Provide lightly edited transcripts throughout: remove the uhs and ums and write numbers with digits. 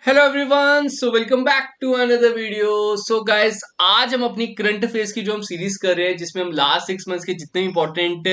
Hello everyone, so welcome back to another video. So guys, आज हम अपनी current affairs की जो हम सीरीज कर रहे हैं, जिसमें हम लास्ट 6 मंथ्स के जितने इंपॉर्टेंट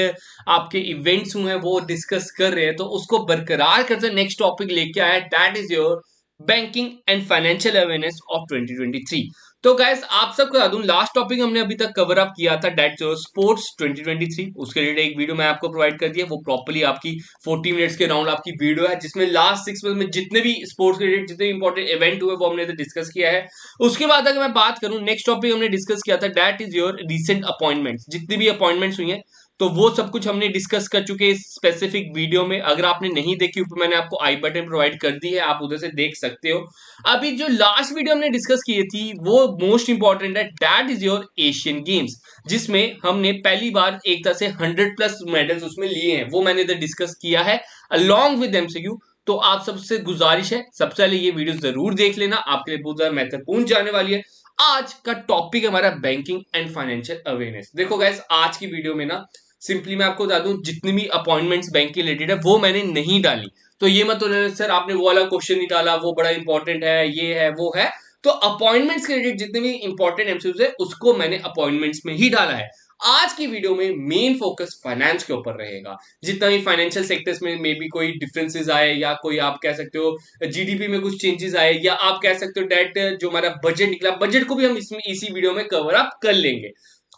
आपके इवेंट्स हुए हैं वो डिस्कस कर रहे हैं, तो उसको बरकरार करते नेक्स्ट टॉपिक लेके आया, that is your banking and financial awareness of 2023। तो गाइस, आप सबको बता दूं, लास्ट टॉपिक हमने अभी तक कवर अप किया था, दैट जो स्पोर्ट्स 2023। उसके लिए एक वीडियो मैं आपको प्रोवाइड कर दिया, वो प्रॉपर्ली आपकी 40 मिनट्स के राउंड आपकी वीडियो है, जिसमें लास्ट 6 मंथ में जितने भी स्पोर्ट्स रिलेटेड जितने इंपॉर्टेंट इवेंट हुए वो हमने डिस्कस किया है। उसके बाद अगर मैं बात करूं, नेक्स्ट टॉपिक हमने डिस्कस किया था, that is your recent appointments. जितनी भी अपॉइंटमेंट्स हुई हैं तो वो सब कुछ हमने डिस्कस कर चुके हैं इस स्पेसिफिक वीडियो में। अगर आपने नहीं देखी, ऊपर मैंने आपको आई बटन प्रोवाइड कर दी है, आप उधर से देख सकते हो। अभी जो लास्ट वीडियो हमने डिस्कस की थी वो मोस्ट इंपॉर्टेंट है, that is your Asian games, जिसमें हमने पहली बार एक तरह से 100+ मेडल्स उसमें लिए हैं, वो मैंने इधर डिस्कस किया है अलॉन्ग विद एमसीक्यू। तो आप सबसे गुजारिश है, सबसे पहले ये वीडियो जरूर देख लेना, आपके लिए बहुत ज्यादा महत्वपूर्ण जाने वाली है। आज का टॉपिक हमारा बैंकिंग एंड फाइनेंशियल अवेयरनेस। देखो गाइस, आज की वीडियो में ना सिंपली मैं आपको बता दूं, जितनी भी अपॉइंटमेंट्स बैंक के रिलेटेड है वो मैंने नहीं डाली। तो ये मत बोलना सर आपने वो वाला क्वेश्चन नहीं डाला, वो बड़ा इंपॉर्टेंट है, ये है वो है। तो अपॉइंटमेंट्स के रिलेटेड जितने भी इंपॉर्टेंट एमसीक्यूज है उसको मैंने अपॉइंटमेंट्स में ही डाला है। आज की वीडियो में मेन फोकस फाइनेंस के ऊपर रहेगा। जितना भी फाइनेंशियल सेक्टर्स में मे बी कोई डिफरेंसेस आए, या कोई आप कह सकते हो जीडीपी में कुछ चेंजेस आए, या आप कह सकते हो डेट जो हमारा बजट निकला, बजट को भी हम इसमें इसी वीडियो में कवर अप कर लेंगे।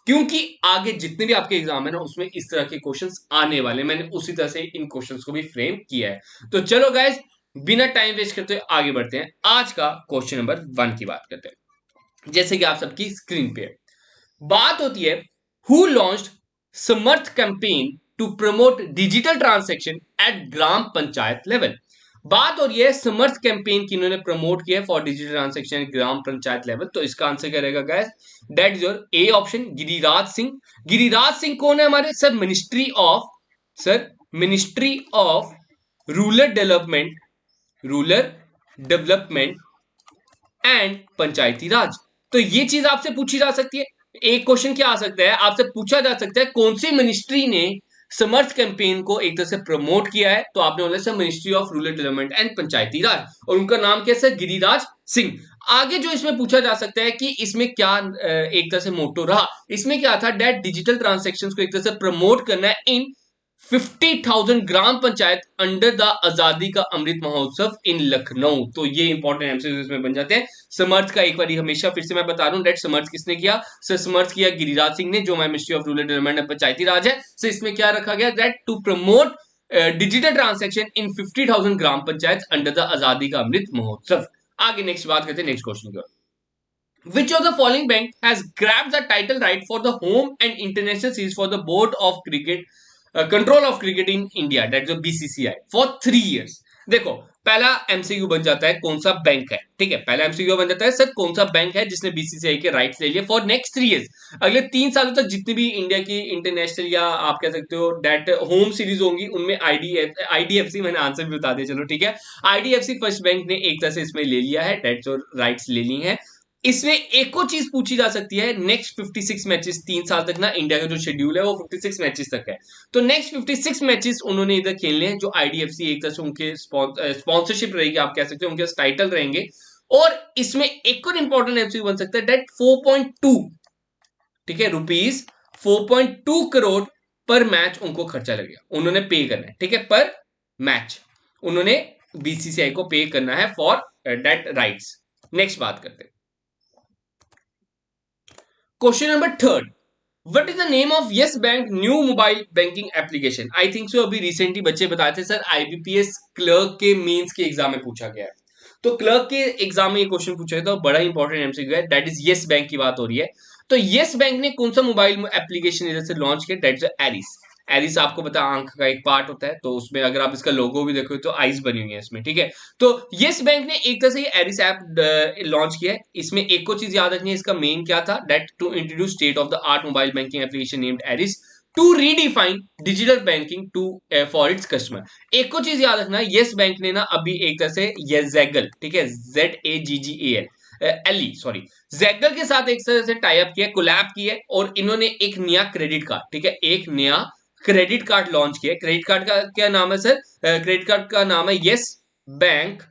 क्योंकि आगे जितने भी आपके एग्जाम है ना, उसमें इस तरह के क्वेश्चंस आने वाले, मैंने उसी तरह से इन क्वेश्चंस को भी फ्रेम किया है। तो चलो गाइस, बिना टाइम वेस्ट करते हुए आगे बढ़ते हैं, आज का क्वेश्चन नंबर 1 की बात करते हैं। जैसे कि आप सबकी स्क्रीन पे है, बात होती है, who launched Samarth campaign to promote digital transaction at gram panchayat level. बात हो रही है समर्थ कैंपेन की इन्होंने प्रमोट किया फॉर डिजिटल ट्रांजैक्शन ग्राम पंचायत लेवल। तो इसका आंसर क्या रहेगा guys? That is your A option, Giriraj Singh. Giriraj Singh कौन है हमारे? Sir ministry of rural development, rural development and Panchayati Raj. तो ये चीज आपसे पूछी जा सकती है। एक क्वेश्चन क्या आ सकता है, आपसे पूछा जा सकता है कौन सी मिनिस्ट्री ने समर्थ कैंपेन को एक तरह से प्रमोट किया है? तो आपने बोला sir ministry of rural development and Panchayati Raj, और उनका नाम क्या है सर? गिरिराज सिंह। आगे जो इसमें पूछा जा सकता है कि इसमें क्या एक तरह से मोटो रहा, इसमें क्या था? डेट डिजिटल ट्रांजेक्शन को एक तरह से प्रमोट करना है इन 50,000 ग्राम पंचायत अंडर द आजादी का अमृत महोत्सव इन लखनऊ। तो ये इंपॉर्टेंट एमसीक्यूज में बन जाते हैं। समर्थ का एक बार हमेशा फिर से मैं बता रहा हूं, डेट समर्थ किसने किया सर? समर्थ किया गिरिराज सिंह ने, जो ministry of rural development and Panchayati Raj है। सो इसमें क्या रखा गया? That to promote digital transaction in 50,000 gram panchayat under the Azadi ka Amrit Mahotsav. आगे नेक्स्ट बात करते हैं नेक्स्ट क्वेश्चन की। Which of the following bank has grabbed the title right for the home and international series for the Board of Cricket Control of Cricket in India, that is the BCCI, for 3 years? देखो, पहला MCQ बन जाता है कौन सा bank है, ठीक है। पहला एमसीक्यू बन जाता है सर कौन सा बैंक है जिसने बीसीसीआई के राइट्स ले लिए फॉर नेक्स्ट 3 इयर्स, अगले 3 सालों तक। जितनी भी इंडिया की इंटरनेशनल या आप कह सकते हो डेट होम सीरीज होंगी उनमें आईडीएफसी, मैंने आंसर भी बता दिया, चलो ठीक है। आईडीएफसी फर्स्ट बैंक ने एक तरह से इसमें ले लिया है, डेट जो राइट्स ले ली है। इसमें एक और चीज पूछी जा सकती है, नेक्स्ट 56 मैचेस 3 साल तक ना, इंडिया का जो शेड्यूल है वो 56 मैचेस तक है। तो नेक्स्ट 56 मैचेस उन्होंने इधर खेलने हैं, जो आईडीएफसी एक तरह से उनके स्पॉन्सरशिप रहेगी, आप कह सकते हो उनके टाइटल रहेंगे। और इसमें एक और इंपॉर्टेंट एमसीक्यू बन सकता है, डेट 4.2, ठीक है, रुपीज 4.2 करोड़ पर मैच उनको खर्चा लगेगा, उन्होंने पे करना है, ठीक है, पर मैच उन्होंने बीसीसीआई को पे करना है फॉर डेट राइट्स। नेक्स्ट बात करते हैं, question number 3। What is the name of yes bank new mobile banking application? I think so अभी रिसेंटली बच्चे बताए थे सर, आईबीपीएस क्लर्क के मेंस के एग्जाम में पूछा गया है। तो क्लर्क के एग्जाम में ये क्वेश्चन पूछा गया था, बड़ा इंपॉर्टेंट एमसीक्यू है, दैट इज यस बैंक की बात हो रही है। तो यस बैंक ने कौन सा मोबाइल एप्लीकेशन इधर से लॉन्च किया? That is Eris. एरिस आपको पता आंख का एक पार्ट होता है, तो उसमें अगर आप इसका लोगो भी देखो तो आईज बनी हुई है इसमें, ठीक है। तो यस बैंक ने एक तरह से एरिस ऐप लॉन्च किया है। इसमें एक और चीज याद रखनी है, इसका मेन क्या था? That to introduce state of the art mobile banking application named Eris to redefine digital banking to for its customer. एक और चीज याद रखना, यस बैंक ने ना अभी एक तरह से येजेगल, ठीक है, ZAGGAL सॉरी, जैगल के साथ एक तरह से टाई अप किया, कोलैब किया, और इन्होंने एक नया क्रेडिट कार्ड, ठीक है, एक नया क्रेडिट कार्ड लॉन्च किया। क्रेडिट कार्ड का क्या नाम है सर? क्रेडिट कार्ड का नाम है yes bank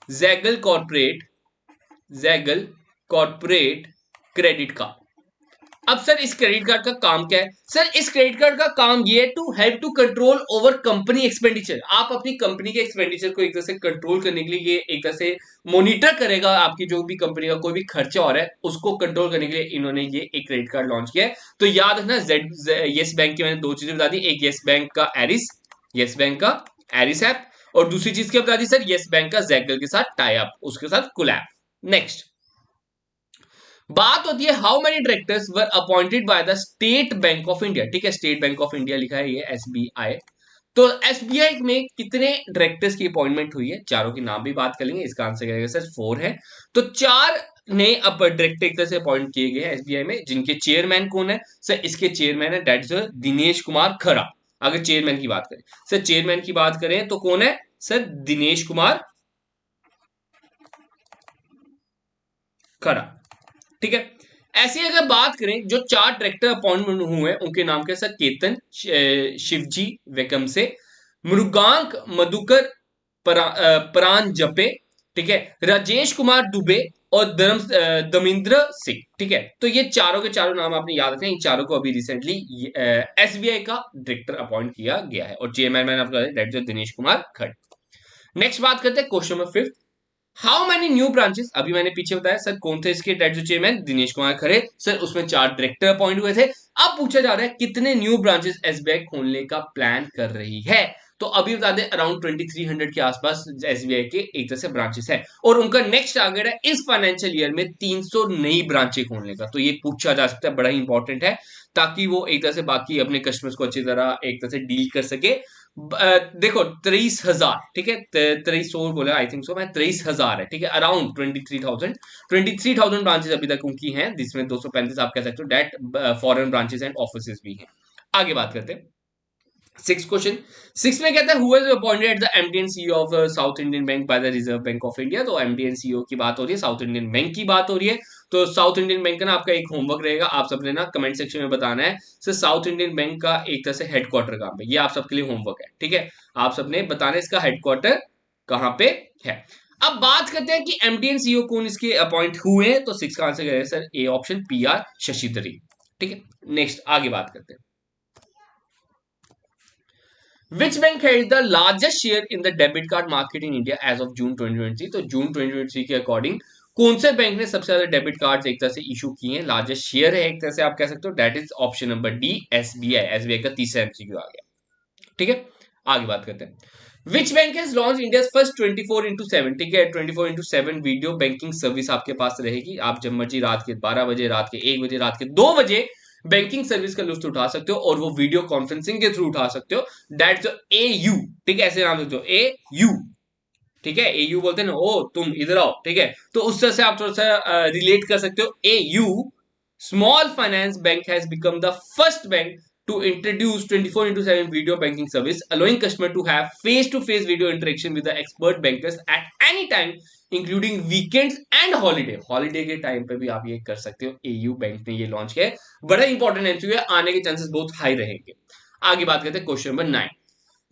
Zaggle corporate, Zaggle corporate credit card. अब सर इस क्रेडिट कार्ड का काम क्या है? सर इस क्रेडिट कार्ड का काम ये है to help to control over company expenditure. आप अपनी कंपनी के एक्सपेंडिचर को एक तरह से कंट्रोल करने के लिए, ये एक तरह से मॉनिटर करेगा आपकी जो भी कंपनी का कोई भी खर्चा हो रहा है उसको कंट्रोल करने के लिए इन्होंने ये एक क्रेडिट कार्ड लॉन्च किया है। तो याद रखना, येस बैंक की मैंने दो चीजें बता दी, एक येस बैंक का एरिस, येस बैंक का एरिस ऐप, और दूसरी चीज क्या बता दी सर, येस बैंक का जैगल के साथ टाई अप, उसके साथ कोलैब। नेक्स्ट बात होती है how many directors were appointed by the state Bank of India. ठीक है, स्टेट बैंक ऑफ इंडिया लिखा है, ये एसबीआई। तो एसबीआई में कितने डायरेक्टर्स की अपॉइंटमेंट हुई है, चारों के नाम भी बात कर लेंगे। इसका आंसर क्या सर 4 है। तो 4 ने अब डायरेक्टर एक तरह से अपॉइंट किए गए हैं एसबीआई में, जिनके चेयरमैन कौन है सर, इसके चेयरमैन है दैट इज दिनेश कुमार खरा। अगर चेयरमैन की बात करें सर, चेयरमैन की बात करें तो कौन है सर, दिनेश कुमार खरा। ठीक है, ऐसी अगर बात करें जो 4 डायरेक्टर अपॉइंटमेंट हुए हैं उनके नाम क्या सर, केतन शिवजी वेकम से, मृगांक मधुकर प्राण जपे, ठीक है, राजेश कुमार दुबे और दमिंद्र सिंह। ठीक है, तो ये चारों के चारों नाम आपने याद रखना, इन चारों को अभी रिसेंटली एसबीआई का डायरेक्टर अपॉइंट किया गया है, और चेयरमैन मैंने आपका दिनेश कुमार खड़। नेक्स्ट बात करते हैं question number 5, how many new branches. अभी मैंने पीछे बताया सर कौन थे इसके date chairman, Dinesh Kumar Khare sir, उसमें 4 डायरेक्टर अपॉइंट हुए थे। अब पूछा जा रहा है कितने न्यू ब्रांचेस एसबीआई खोलने का प्लान कर रही है। तो अभी बता दें अराउंड 2300 के आसपास एसबीआई के एक तरह से ब्रांचेस है, और उनका नेक्स्ट टारगेट है इस फाइनेंशियल ईयर में 300 नई ब्रांचें खोलने का। तो ये पूछा जा सकता है, बड़ा ही इंपॉर्टेंट है, ताकि वो एक तरह से बाकी अपने कस्टमर्स को अच्छी तरह एक तरह से डील कर सके। देखो 23,000, ठीक है, 2300 बोला आई थिंक सो, मैं 23,000 है, ठीक है, अराउंड 23,000 ब्रांचेस अभी तक उनकी हैं, जिसमें 235 आप कह सकते हो that foreign branches and offices भी हैं। आगे बात करते हैं 6 क्वेश्चन। 6 में कहता है who is appointed at the MD and CEO of south Indian bank by the reserve bank of India. तो एमडी एंड सीईओ की बात हो रही है, साउथ इंडियन बैंक की बात हो रही है। तो साउथ इंडियन बैंक का ना आपका एक होमवर्क रहेगा, आप सबने ना कमेंट सेक्शन में बताना है सर साउथ इंडियन बैंक का एक तरह से हेडक्वार्टर कहां पे, ये आप सबके लिए होमवर्क है, ठीक है, आप सबने बताना है इसका हेडक्वार्टर कहां पे है। अब बात करते हैं कि एमडी एंड सीईओ कौन इसके अपॉइंट हुए हैं, तो 6 का आंसर है sir A option P R Shashidhari. ठीक है, नेक्स्ट आगे बात करते हैं, Which bank held the largest share in the debit card market in India as of June 2023? तो जून 2023 के अकॉर्डिंग कौन से बैंक ने सबसे ज्यादा डेबिट कार्ड्स एक तरह से इशू किए हैं, लार्जेस्ट शेयर है एक तरह से आप कह सकते हो, that is option number D SBI. SBI का तीसरा एमसीक्यू आ गया। ठीक है, आगे बात करते हैं, which bank has launch India first 24/7, ठीक है, 24/7 वीडियो बैंकिंग सर्विस आपके पास रहेगी। आप जब मर्जी रात के 12 बजे, रात के 1 बजे, रात के 2 बजे बैंकिंग सर्विस का लुत्फ उठा सकते हो, और वो वीडियो कॉन्फ्रेंसिंग के थ्रू उठा सकते हो। दैट्स AU, ठीक है, ऐसे नाम सकते हो AU, ठीक है, AU बोलते हैं ना, ओ तुम इधर आओ, ठीक है, तो उस तरह से आप थोड़ा सा रिलेट कर सकते हो। AU small finance bank has become the first bank to introduce 24/7 video banking service, allowing customer to have face-to-face video interaction with the expert bankers at any time, including weekends and holiday। Holiday के time पे भी आप ये कर सकते हो। AU bank ने ये लॉन्च किया है, बड़ा इंपॉर्टेंट एमसीक्यू है, आने के चांसेस बहुत हाई रहेंगे। आगे बात करते हैं question number 9,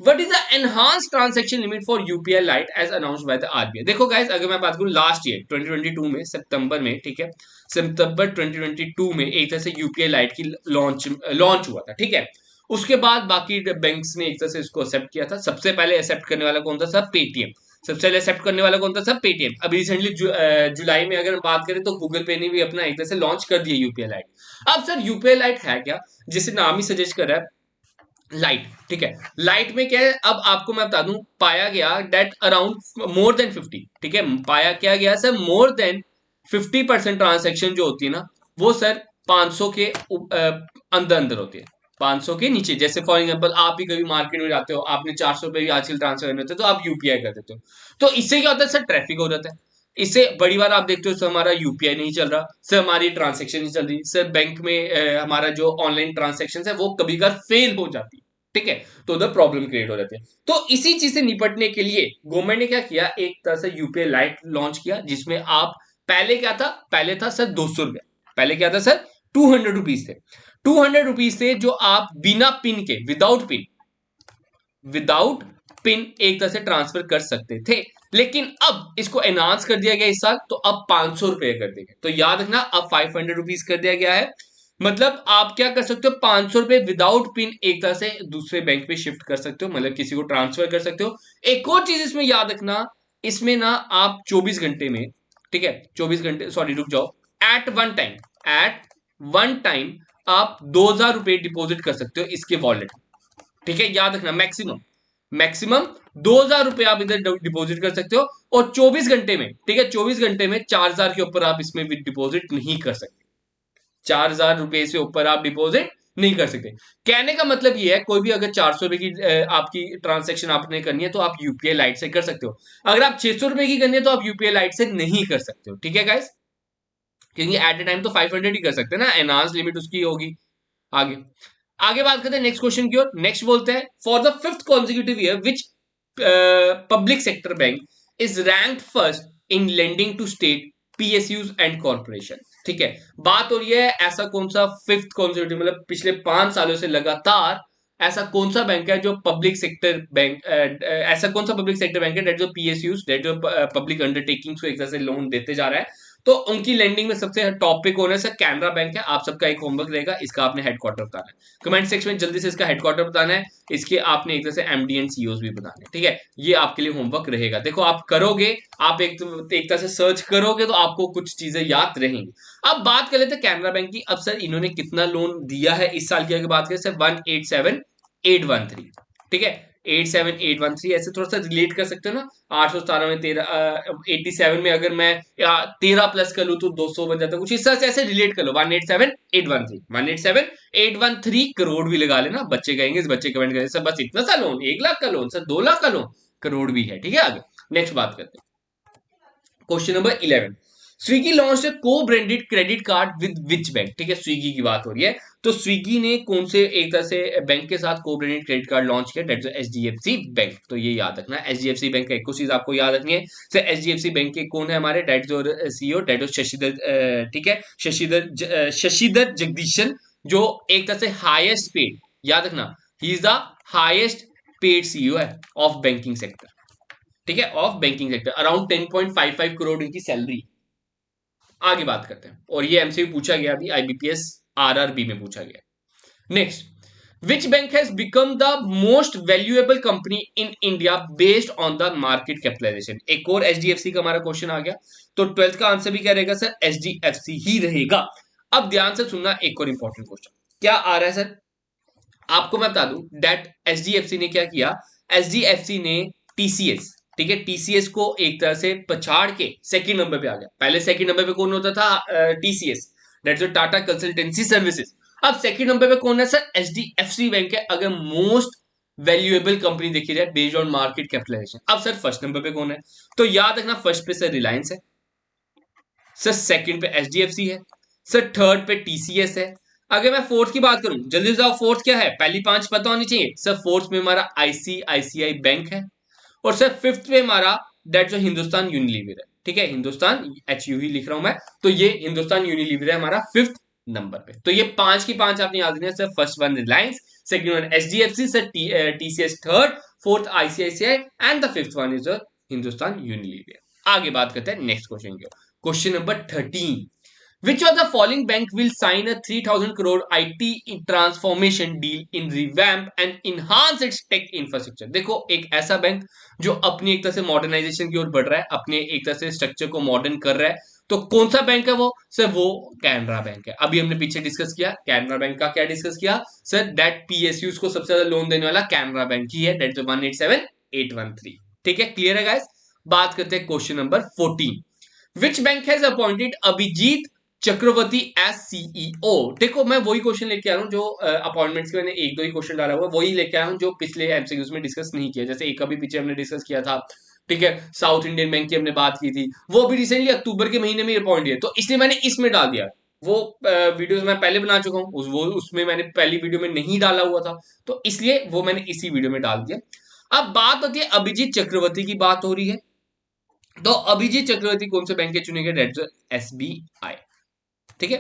What is the enhanced transaction limit for UPI Lite as announced by the RBI? देखो गाइस, अगर मैं बात करूं लास्ट ईयर 2022 में सितंबर में, ठीक है, सितंबर 2022 में एक तरह से यूपीआई लाइट की लॉन्च हुआ था, ठीक है, उसके बाद बाकी बैंक्स ने एक तरह से इसको एक्सेप्ट किया था। सबसे पहले एक्सेप्ट करने वाला कौन था सर, पेटीएम। सबसे पहले एक्सेप्ट करने वाला कौन था सर, पेटीएम। अभी रिसेंटली जुलाई में अगर बात करें तो गूगल पे ने भी अपना एक तरह से लॉन्च कर दिया यूपीआई लाइट। अब सर यूपीआई लाइट है क्या, जिसे नाम ही सजेस्ट कर रहा है लाइट, ठीक है, लाइट में क्या है, अब आपको मैं बता दूं, पाया गया डेट अराउंड मोर देन 50, ठीक है, पाया क्या गया सर, मोर देन 50% ट्रांजेक्शन जो होती है ना, वो सर 500 के अंदर अंदर होती है, 500 के नीचे। जैसे फॉर एग्जांपल आप भी कभी मार्केट में जाते हो, आपने 400 रुपए भी आजकल ट्रांसफर करने होते हैं, तो आप यूपीआई कर देते हो, तो इससे क्या होता है सर, ट्रैफिक हो जाता है। इससे बड़ी बार आप देखते हो सर हमारा यूपीआई नहीं चल रहा, सर हमारी ट्रांजेक्शन नहीं चल रही, सर बैंक में हमारा जो ऑनलाइन ट्रांजेक्शन है वो कभी कभार फेल हो जाती है, ठीक है, तो उधर प्रॉब्लम क्रिएट हो जाती है। तो इसी चीज से निपटने के लिए गवर्नमेंट ने क्या किया, एक तरह से यूपीआई लाइट लॉन्च किया, जिसमें आप पहले क्या था, पहले था सर 200 रुपए, पहले क्या था सर 200 रुपीज थे, 200 रुपीज थे जो आप बिना पिन के, विदाउट पिन एक तरह से ट्रांसफर कर सकते थे, लेकिन अब इसको एनहांस कर दिया गया इस साल, तो अब 500 रुपए कर दिया गया। तो याद रखना अब 500 रुपीज कर दिया गया है। मतलब आप क्या कर सकते हो, 500 रुपए विदाउट पिन एक तरह से दूसरे बैंक पे शिफ्ट कर सकते हो, मतलब किसी को ट्रांसफर कर सकते हो। एक और चीज इसमें याद रखना, इसमें ना आप 24 घंटे में, ठीक है 24 घंटे, सॉरी रुक जाओ, एट वन टाइम आप 2000 रुपए डिपॉजिट कर सकते हो इसके वॉलेट में, ठीक है। याद रखना मैक्सिमम मैक्सिमम 2000 रुपए आप इधर डिपॉजिट कर सकते हो, और 24 घंटे में, ठीक है 24 घंटे में 4000 के ऊपर आप इसमें डिपॉजिट नहीं कर सकते। 4000 रुपए से ऊपर आप डिपॉजिट नहीं कर सकते। कहने का मतलब ये है, कोई भी अगर 400 रुपए की आपकी ट्रांसेक्शन आपने करनी है तो आप यूपीआई लाइट से कर सकते हो। अगर आप 600 रुपए की करनी है तो आप यूपीआई लाइट से नहीं कर सकते हो, ठीक है गाइस, क्योंकि एट ए टाइम तो 500 ही कर सकते हैं ना, एनहांस लिमिट उसकी होगी। आगे आगे बात करते हैं नेक्स्ट क्वेश्चन की ओर। नेक्स्ट बोलते हैं, for the fifth consecutive year which public sector bank is ranked first in lending to state PSUs and corporation. ठीक है, बात हो रही है ऐसा कौन सा फिफ्थ कॉन्जिक्यूटिव, मतलब पिछले 5 सालों से लगातार ऐसा कौन सा बैंक है जो पब्लिक सेक्टर बैंक, ऐसा कौन सा पब्लिक सेक्टर बैंक है डेट जो पीएसयूज डेट जो पब्लिक अंडरटेकिंग्स को एक तरह से लोन देते जा रहा है, तो उनकी लैंडिंग में सबसे टॉप पे कौन है सर, कैनरा बैंक है। आप सबका एक होमवर्क रहेगा, इसका आपने हेडक्वार्टर बताना है, कमेंट सेक्शन में जल्दी से इसका हेडक्वार्टर बताना है, इसके आपने एक तरह से एमडी एंड सीईओज भी बताने हैं, ठीक है। ये आपके लिए होमवर्क रहेगा। देखो आप करोगे, आप एक तरह से सर्च करोगे तो आपको कुछ चीजें याद रहेंगी। अब बात कर लेते हैं कैनरा बैंक की। अब सर इन्होंने कितना लोन दिया है इस साल की अगर बात करें सर, 187813, ठीक है 87813, ऐसे थोड़ा सा रिलेट कर सकते हो ना, 817 में 87 में अगर मैं 13 प्लस कर लूं तो 200 बन जाता है, कुछ इस तरह से ऐसे रिलेट कर लो। 187813 करोड़ भी लगा लेना, बच्चे कहेंगे, इस बच्चे कमेंट करेंगे सर बस इतना सा लोन, 1 लाख का लोन सर, 2 लाख का लोन, करोड़ भी है, ठीक है। आगे नेक्स्ट बात करते हैं, question number 11, Swiggy launch a co-branded credit card with which bank. ठीक है, स्विगी की बात हो रही है, तो स्विगी ने कौन से एक तरह से बैंक के साथ को ब्रांडेड क्रेडिट कार्ड लॉन्च किया, डेट एचडीएफसी बैंक। तो ये याद रखना, एचडीएफसी बैंक का एक चीज आपको याद रखनी है सर, एचडीएफसी बैंक के कौन है हमारे, डेट जो सीईओ डेट शशिधर, ठीक है शशिधर जगदीशन, जो एक तरह से हाईएस्ट पेड, याद रखना he is the highest paid CEO है ऑफ बैंकिंग सेक्टर, ठीक है of banking sector, around 10.55 crore इनकी सैलरी। आगे बात करते हैं, और ये एमसीक्यू पूछा गया अभी आईबीपीएस आरआरबी में पूछा गया। Next, which bank has become the most valuable company in India based on the market capitalisation. एक और एचडीएफसी का हमारा क्वेश्चन आ गया, तो 12th का आंसर भी क्या रहेगा सर, एचडीएफसी ही रहेगा। अब ध्यान से सुनना, एक और इंपॉर्टेंट क्वेश्चन क्या आ रहा है सर, आपको मैं बता दूं दैट एचडीएफसी ने क्या किया, एचडीएफसी ने टीसीएस, ठीक है टीसीएस को एक तरह से पछाड़ के सेकंड नंबर पे आ गया। पहले सेकंड नंबर पे कौन होता था, TCS, that's Tata consultancy services. अब सेकंड नंबर पे कौन है सर, एचडीएफसी बैंक है, अगर मोस्ट वैल्यूएबल कंपनी देखी जाए बेस्ड ऑन मार्केट कैपिटलाइजेशन। अब सर फर्स्ट नंबर पे कौन है, तो याद रखना फर्स्ट पे सर रिलायंस है सर, सेकंड पे एचडीएफसी है सर, थर्ड पे टीसीएस है। अगर मैं फोर्थ की बात करूं, जल्दी से फोर्थ क्या है, पहली 5 पता होनी चाहिए सर, फोर्थ में हमारा आईसीआईसीआई बैंक है, और सर फिफ्थ पे हमारा दैट जो हिंदुस्तान यूनिलीवर है, ठीक है हिंदुस्तान एचयू ही लिख रहा हूं मैं, तो ये हिंदुस्तान यूनिलीवर है हमारा फिफ्थ नंबर पे। तो ये 5 की 5 आपने याद रखना sir, first one Reliance, second one HDFC sir, TCS third, fourth ICICI and the fifth one is Hindustan Unilever. आगे बात करते हैं नेक्स्ट क्वेश्चन की। Question number 13, which of the following bank will sign a 3000 crore IT transformation deal in revamp and enhance its tech infrastructure। देखो एक ऐसा bank जो अपनी एक तरह से मॉडर्नाइजेशन की ओर बढ़ रहा है, अपने एक तरह से स्ट्रक्चर को मॉडर्न कर रहा है, तो कौन सा बैंक है वो सर, वो कैनरा बैंक है। अभी हमने पीछे डिस्कस किया कैनरा बैंक का, क्या डिस्कस किया सर, दैट पीएसयूज को सबसे ज्यादा लोन देने वाला कैनरा बैंक ही है, दैट 187813। ठीक है, क्लियर है गाइस। बात करते हैं question number 14, which bank has appointed Abhijit Chakraborty as CEO. देखो मैं वही क्वेश्चन लेके आया हूं जो अपॉइंटमेंट्स के मैंने एक दो ही क्वेश्चन डाला हुआ, वही लेके आया हूं जो पिछले एमसीक्यूज में डिस्कस नहीं किया। जैसे एक अभी पीछे हमने डिस्कस किया था, ठीक है साउथ इंडियन बैंक की हमने बात की थी, वो भी रिसेंटली अक्टूबर के महीने में अपॉइंट है, तो इसलिए मैंने इसमें डाल दिया। वो वीडियोस मैं पहले बना चुका हूँ, वो उसमें मैंने पहली वीडियो में नहीं डाला हुआ था, तो इसलिए वो मैंने इसी वीडियो में डाल दिया। अब बात होती है अभिजीत चक्रवर्ती की, बात हो रही है, तो अभिजीत चक्रवर्ती कौन से बैंक के चुने गए, एसबीआई। ठीक है,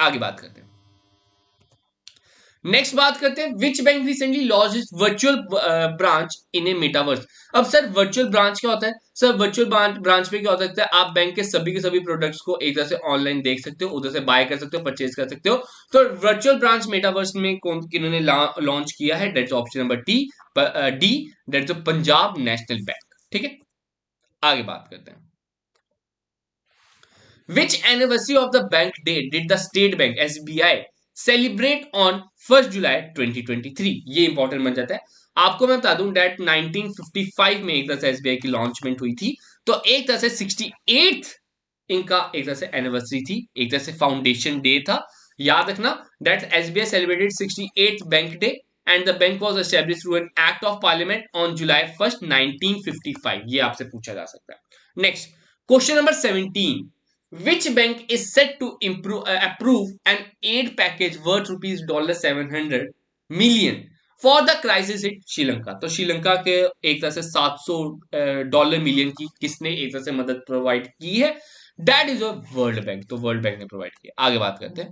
आगे बात करते हैं। नेक्स्ट बात करते हैं, which bank recently launch is virtual branch in A metaverse. अब सर वर्चुअल ब्रांच क्या होता है? सर वर्चुअल ब्रांच में क्या हो सकता है, आप बैंक के सभी प्रोडक्ट्स को एक तरह से ऑनलाइन देख सकते हो, उधर से बाय कर सकते हो, परचेज कर सकते हो। तो वर्चुअल ब्रांच मेटावर्स में कौन किन्होंने लॉन्च किया है? That's option number D, that's Punjab national bank. ठीक है, आगे बात करते हैं। Which anniversary of the bank day did the State Bank SBI celebrate on 1st July 2023? ये इंपॉर्टेंट बन जाता है। आपको मैं बता दूं डेट 1955 में एक तरह से एसबीआई की लॉन्चमेंट हुई थी, तो एक तरह से 68th इनका एक तरह से एनिवर्सरी थी, एक तरह से फाउंडेशन डे था। याद रखना that SBI celebrated 68th bank day and the bank was established through an act of parliament on July 1st 1955। ये आपसे पूछा जा सकता है। Next question number 17, which bank is set to approve an aid package worth rupees $700 million for the crisis in Sri Lanka? तो श्रीलंका के एक तरह से $700 मिलियन की किसने एक तरह से मदद प्रोवाइड की है? That is a world bank. तो वर्ल्ड बैंक ने प्रोवाइड किया। आगे बात करते हैं,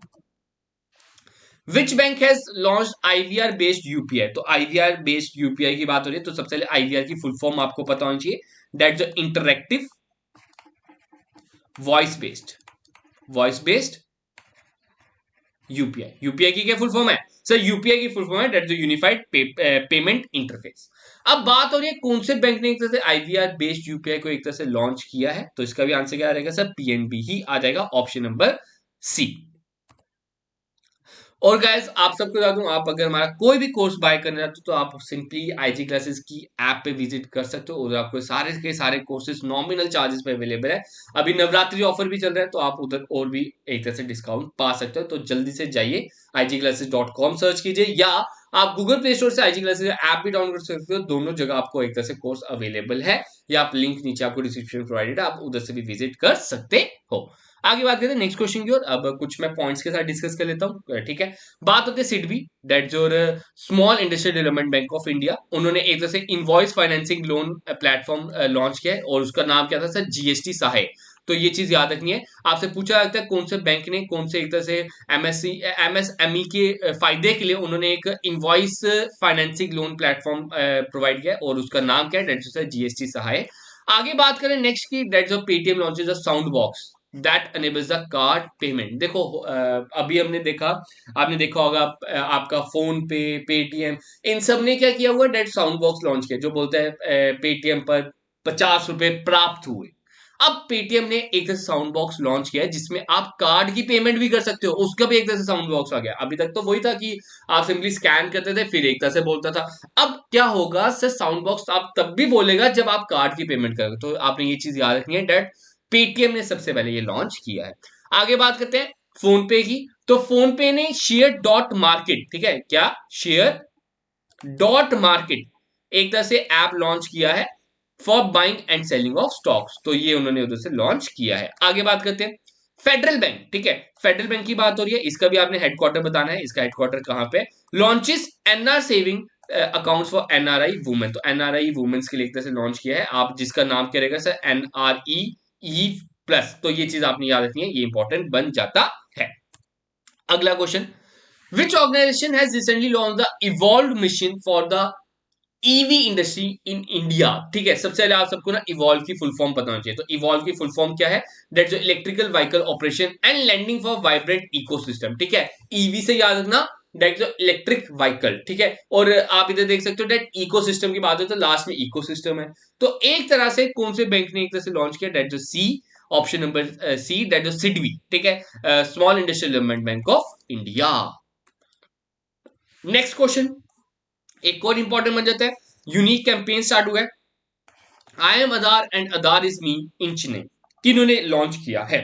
which bank has launch IVR based UPI? तो आईवीआर बेस्ड यूपीआई की बात हो रही है, तो सबसे पहले आईवीआर की फुल फॉर्म आपको पता होनी चाहिए, that is interactive voice based UPI. UPI की क्या फुल फॉर्म है? सर यूपीआई की फुल फॉर्म है that is unified payment interface. अब बात हो रही है कौन से बैंक ने एक तरह से आईवीआर बेस्ड यूपीआई को एक तरह से लॉन्च किया है, तो इसका भी आंसर क्या आ जाएगा सर? पीएनबी ही आ जाएगा, ऑप्शन नंबर सी। और गाइस आप सबको बता दूं, आप अगर हमारा कोई भी कोर्स बाय करना चाहते हो तो आप सिंपली आईजी क्लासेस की ऐप पे विजिट कर सकते हो, और आपको सारे के सारे कोर्सेज नॉमिनल चार्जेस पे अवेलेबल है। अभी नवरात्रि ऑफर भी चल रहा है, तो आप उधर और भी एक तरह से डिस्काउंट पा सकते हो। तो जल्दी से जाइए igclasses.com सर्च कीजिए, या आप गूगल प्ले स्टोर से आईजी क्लासेस ऐप भी डाउनलोड कर सकते हो। दोनों जगह आपको एक तरह से कोर्स अवेलेबल है, या आप लिंक नीचे आपको डिस्क्रिप्शन प्रोवाइडेड है, आप उधर से भी विजिट कर सकते हो। आगे बात करते हैं नेक्स्ट क्वेश्चन की ओर। अब कुछ मैं पॉइंट्स के साथ डिस्कस कर लेता हूँ, ठीक है। बात होती है सिडबी, दैट जो small industrial development bank of India, उन्होंने एक तरह से invoice financing loan platform launch किया है, और उसका नाम क्या था सर? जीएसटी सहाय। तो ये चीज याद रखनी है। आपसे पूछा जाता है कौन से बैंक ने कौन से एक तरह से एमएसएमई के फायदे के लिए उन्होंने एक invoice financing loan platform provide किया है, और उसका नाम क्या है? दैट इज जीएसटी सहाय। आगे बात करें नेक्स्ट की, दैट जो Paytm launches a sound box that enables the card payment. देखो अभी हमने देखा, आपने देखा होगा आपका फोन पे, पेटीएम, इन सब ने क्या किया हुआ? डेट साउंड बॉक्स लॉन्च किया, जो बोलता है पेटीएम पर 50 रुपए प्राप्त हुए। अब पेटीएम ने एक तरह से साउंड बॉक्स लॉन्च किया है जिसमें आप कार्ड की पेमेंट भी कर सकते हो, उसका भी एक तरह से साउंड बॉक्स आ गया। अभी तक तो वही था कि आप सिंपली स्कैन करते थे फिर एक तरह से बोलता था। अब क्या होगा सर? साउंड बॉक्स आप तब भी बोलेगा जब आप कार्ड की पेमेंट करोगे। तो आपने ये चीज याद रखनी है, डेट पेटीएम ने सबसे पहले ये लॉन्च किया है। आगे बात करते हैं फोन पे की, तो फोन पे ने शेयर डॉट मार्केट, ठीक है, क्या? शेयर डॉट मार्केट एक तरह से ऐप लॉन्च किया है for buying and selling of stocks. तो ये उन्होंने उधर से लॉन्च किया है। आगे बात करते हैं फेडरल बैंक, ठीक है, फेडरल बैंक की बात हो रही है, इसका भी आपने हेडक्वार्टर बताना है। इसका हेडक्वार्टर कहां पे? Launches NR saving accounts for NRI women. तो एनआरआई वुमेन्स के लिए एक तरह से लॉन्च किया है, आप जिसका नाम क्या रहेगा सर? NRE plus. तो ये चीज आपने याद रखनी है, ये इंपॉर्टेंट बन जाता है। अगला question, which organisation has recently launch the evolve mission for the EV industry in India? ठीक है, सबसे पहले आप सबको ना इवॉल्व की फुल फॉर्म पता होना चाहिए। तो इवॉल्व की फुल फॉर्म क्या है? दैट जो electrical vehicle operation and landing for vibrant ecosystem, ठीक है। ईवी से याद रखना दैट जो इलेक्ट्रिक व्हीकल, ठीक है। और आप इधर देख सकते हो दैट इकोसिस्टम की बात हो तो लास्ट में इकोसिस्टम है। तो एक तरह से कौन से बैंक ने एक तरह से लॉन्च किया? दैट जो सी, ऑप्शन नंबर सी, दैट जो सिडबी, ठीक है, small industrial development bank of India. Next question एक और इंपॉर्टेंट बन जाता है, यूनिक कैंपेन स्टार्ट हुआ है, I am Aadhaar and Aadhaar is me inch ने किन्होंने लॉन्च किया है?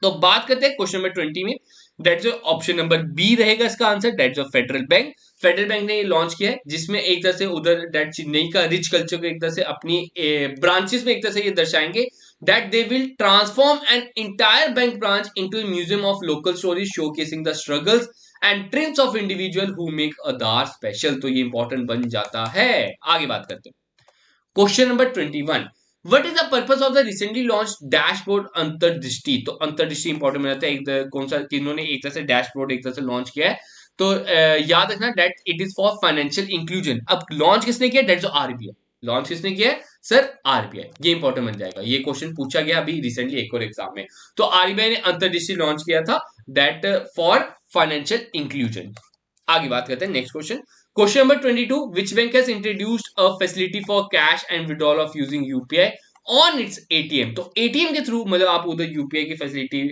तो बात करते हैं क्वेश्चन नंबर 20 में, दैट जो ऑप्शन नंबर बी रहेगा इसका आंसर, दैट जो फेडरल बैंक। फेडरल बैंक ने ये लॉन्च किया है जिसमें एक तरह से उधर दैट चेन्नई का रिच कल्चर को एक तरह से अपनी ब्रांचेस में एक तरह से ये दर्शाएंगे, that they will transform an entire bank branch into A museum of local stories showcasing the struggles and TRIMS of individual who make Aadhaar special. तो ये इंपॉर्टेंट बन जाता है। आगे बात करते हैं question number 21, what is the purpose of the recently launch dashboard अंतर्दृष्टि? तो अंतर्दृष्टि इंपॉर्टेंट बनाता है, एक कौन सा किन्होंने एक तरह से डैशबोर्ड एक तरह से लॉन्च किया है, तो याद रखना that it is for financial inclusion. अब लॉन्च किसने किया? That's RBI. लॉन्च किसने किया है सर? आरबीआई। ये इंपॉर्टेंट बन जाएगा, ये क्वेश्चन पूछा गया अभी रिसेंटली एक और एग्जाम में। तो आरबीआई ने अंतर्दृष्टि लॉन्च किया था दैट फॉर फाइनेंशियल इंक्लूजन। आगे बात करते हैं next question. Question number 22, which bank has introduced a facility for cash and withdrawal of using UPI on it's ATM? तो एटीएम के थ्रू मतलब आप उधर यूपीआई की फैसिलिटी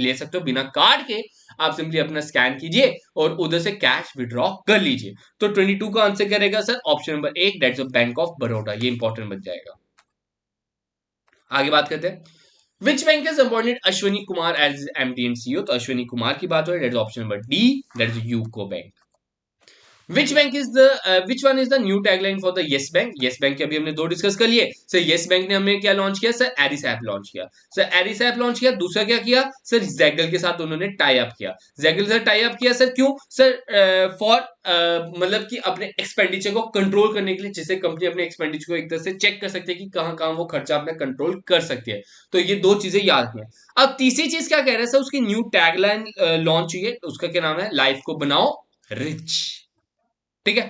ले सकते हो बिना कार्ड के। आप सिंपली अपना स्कैन कीजिए और उधर से कैश विड्रॉ कर लीजिए। तो 22 का आंसर क्या रहेगा sir? Option number 1 that's Bank of Baroda. ये इंपॉर्टेंट बन जाएगा। आगे बात करते हैं। Which bank has appointed Ashwini Kumar as MD and CEO? तो अश्विनी कुमार की बात हो रही है, that is option number D, that is UCO Bank. Which one is the new tagline for the Yes Bank? Yes Bank के अभी हमने दो डिस्कस कर लिए सर। येस बैंक ने हमें क्या लॉन्च किया सर? एरिस ऐप लॉन्च किया सर। एरिस ऐप लॉन्च किया, दूसरा क्या किया सर? जैगल के साथ उन्होंने टाई अप किया। जैगल से टाई अप किया सर, क्यों सर? फॉर मतलब कि अपने एक्सपेंडिचर को कंट्रोल करने के लिए, जिससे कंपनी अपने एक्सपेंडिचर को एक तरह से चेक कर सकती है कि कहां कहां वो खर्चा अपना कंट्रोल कर सकती है। तो ये दो चीजें याद रखें। अब तीसरी चीज क्या कह रहे हैं सर? उसकी न्यू टैगलाइन लॉन्च हुई है, उसका क्या नाम है? लाइफ को बनाओ रिच। ठीक है।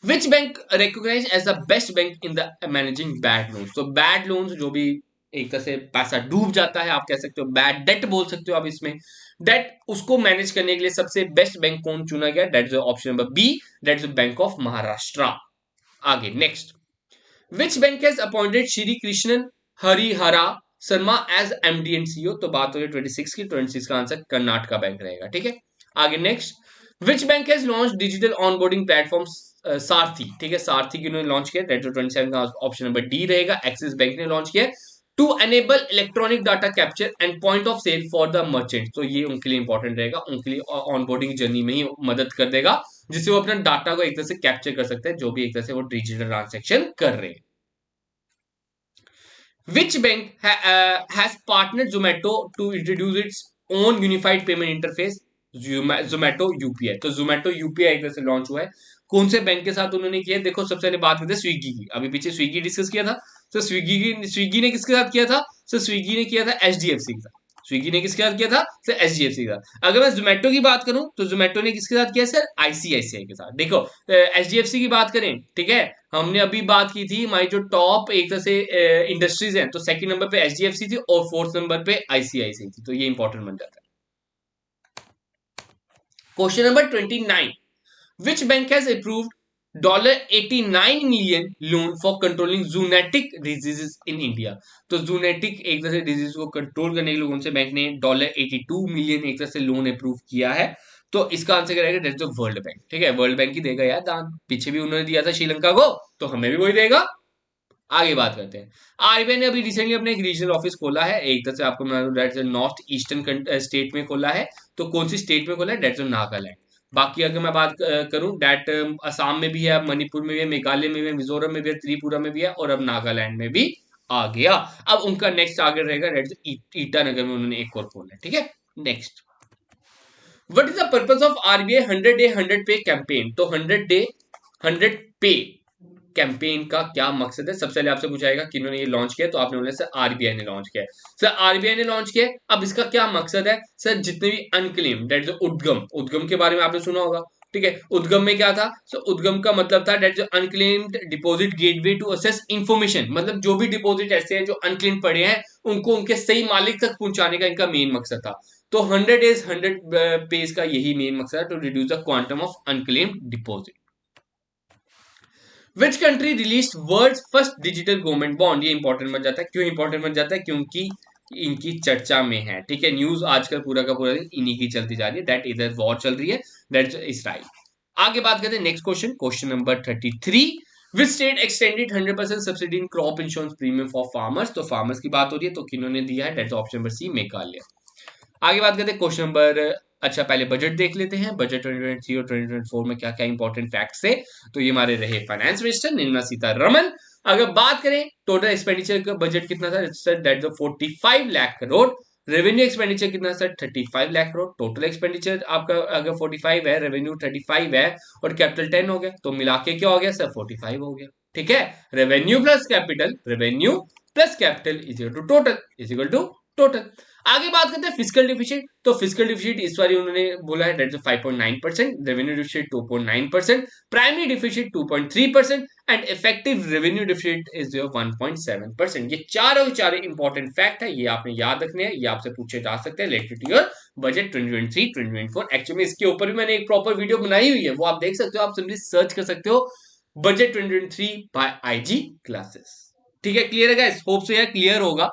Which bank recognise as the best bank in the managing bad loans? तो बैड लोन्स जो भी एक तरह से पैसा डूब जाता है, आप कह सकते हो बैड डेट बोल सकते हो आप इसमें। डेट उसको मैनेज करने के लिए सबसे बेस्ट बैंक कौन चुना गया? That is option number B, that is bank of Maharashtra. आगे next. Which bank has appointed Shri Krishnan Harihara Sharma as MD and CEO? तो बात हो रही है 26 की। 26 का आंसर कर्नाटका बैंक रहेगा। ठीक है। आगे next. Which bank has launch digital onboarding platform सारथी? ठीक है, सारथी की उन्होंने लॉन्च किया, दैट 27 का ऑप्शन नंबर डी रहेगा। एक्सिस बैंक ने लॉन्च किया to enable electronic data capture and point of sale for the merchant. तो ये उनके लिए इंपॉर्टेंट रहेगा, उनके लिए ऑनबोर्डिंग जर्नी में ही मदद कर देगा, जिससे वो अपना डाटा को एक तरह से कैप्चर कर सकते हैं, जो भी एक तरह से वो डिजिटल ट्रांजेक्शन कर रहे हैं। Which bank has partnered Zomato to introduce its own unified payment interface? Zomato UPI। तो Zomato UPI एक तरह से लॉन्च हुआ है। कौन से बैंक के साथ उन्होंने किया है? देखो सबसे पहले बात करते हैं स्विगी की। अभी पीछे स्विगी डिस्कस किया था। तो स्विगी ने किसके साथ किया था? सर स्विगी ने किया था एचडीएफसी के साथ। स्विगी ने किसके साथ किया था सर? एचडीएफसी का। अगर मैं जोमेटो की बात करूं तो जोमेटो ने किसके साथ किया सर? आईसीआईसीआई के साथ। देखो एचडीएफसी की बात करें, ठीक है, हमने अभी बात की थी हमारी जो टॉप एक तरह से इंडस्ट्रीज हैं, तो सेकंड नंबर पे एचडीएफसी थी और फोर्थ नंबर पे आईसीआईसीआई थी। तो ये इंपॉर्टेंट बन जाता है। Question number 29, which bank has approved $89 million loan for controlling genetic diseases in India? तो जूनेटिक एक तरह से डिजीज को कंट्रोल करने के लिए कौन से बैंक ने $82 million एक तरह से लोन अप्रूव किया है? तो इसका आंसर क्या रहेगा? That's the world bank. ठीक है, वर्ल्ड बैंक ही देगा यार दान, पीछे भी उन्होंने दिया था श्रीलंका को, तो हमें भी वही देगा। आगे बात करते हैं। आरबीआई ने अभी रिसेंटली अपने एक रीजनल ऑफिस खोला है, एक तरह से आपको नॉर्थ ईस्टर्न स्टेट में खोला है। तो कौन सी स्टेट में खोला है? दैट्स नागालैंड। बाकी अगर मैं बात करूं दैट असम में भी है, मणिपुर में भी है, मेघालय में भी है, मिजोरम में भी है, त्रिपुरा में भी है और अब नागालैंड में भी आ गया। अब उनका नेक्स्ट टारगेट रहेगा दैट्स ईटानगर में उन्होंने एक और खोला है। ठीक है। Next, what is the purpose of RBI 100 day 100 पे कैंपेन? तो 100 डे 100 पे कैंपेन का क्या मकसद है? सबसे पहले आपसे पूछा जाएगा किन्होंने ये लॉन्च किया, तो आपने बोला सर आरबीआई ने लॉन्च किया। सर आरबीआई ने लॉन्च किया, अब इसका क्या मकसद है सर? जितने भी अनक्लेम दैट इज उद्गम, उद्गम के बारे में आपने सुना होगा। ठीक है, उद्गम में क्या था? सो उद्गम का मतलब था that is unclaimed deposit gateway to access information. मतलब जो भी डिपॉजिट ऐसे हैं जो अनक्लेम्ड पड़े हैं, उनको उनके सही मालिक तक पहुंचाने का इनका मेन मकसद था। तो 100 डेज 100 पेज का यही मेन मकसद है, to reduce the quantum of unclaimed deposit. Which country release world first digital government bond? ये इंपॉर्टेंट बन जाता है। क्यों इंपॉर्टेंट बन जाता है? क्योंकि इनकी चर्चा में है। ठीक है, न्यूज आजकल पूरा का पूरा दिन इन्हीं की चलती जा रही है, दैट इधर वॉर चल रही है, दैट इसराइल। आगे बात करते हैं next question, question number 33, which state extended 100% subsidy in crop insurance premium for farmers? तो फार्मर्स की बात हो रही है, तो किन्होंने दिया है? That's option number C, Meghalaya. आगे बात करते हैं क्वेश्चन नंबर, अच्छा पहले बजट देख लेते हैं। बजट 2023 और 2024 में क्या क्या इंपॉर्टेंट फैक्ट्स है? तो ये हमारे रहे फाइनेंस मिनिस्टर निर्मला सीतारमन। अगर बात करें टोटल एक्सपेंडिचर का बजट कितना था sir? That 45 lakh crore. Revenue expenditure कितना sir? 35 lakh crore. Total expenditure आपका अगर 45 है, रेवेन्यू 35 है और कैपिटल 10 हो गया, तो मिला के क्या हो गया सर? 45 हो गया। ठीक है, revenue plus capital, revenue plus capital is equal to total, is equal to total. आगे बात करते हैं फिजिकल डिफिसिट। तो फिजिकल डिफिसिट इस बार उन्होंने बोला है that 5.9%, revenue deficit 2.9%, primary deficit 2.3% and effective revenue deficit is 1.7%। ये चारों चारों इंपॉर्टेंट फैक्ट है, ये आपने याद रखने हैं, ये आपसे पूछे जा सकते हैं related to your budget 2023-2024। Actually इसके ऊपर भी मैंने एक प्रॉपर वीडियो बनाई हुई है, वो आप देख सकते हो, आप सिंपली सर्च कर सकते हो बजट 2023 बाय आईजी क्लासेस। ठीक है, क्लियर है गाइस? होप से यह क्लियर होगा।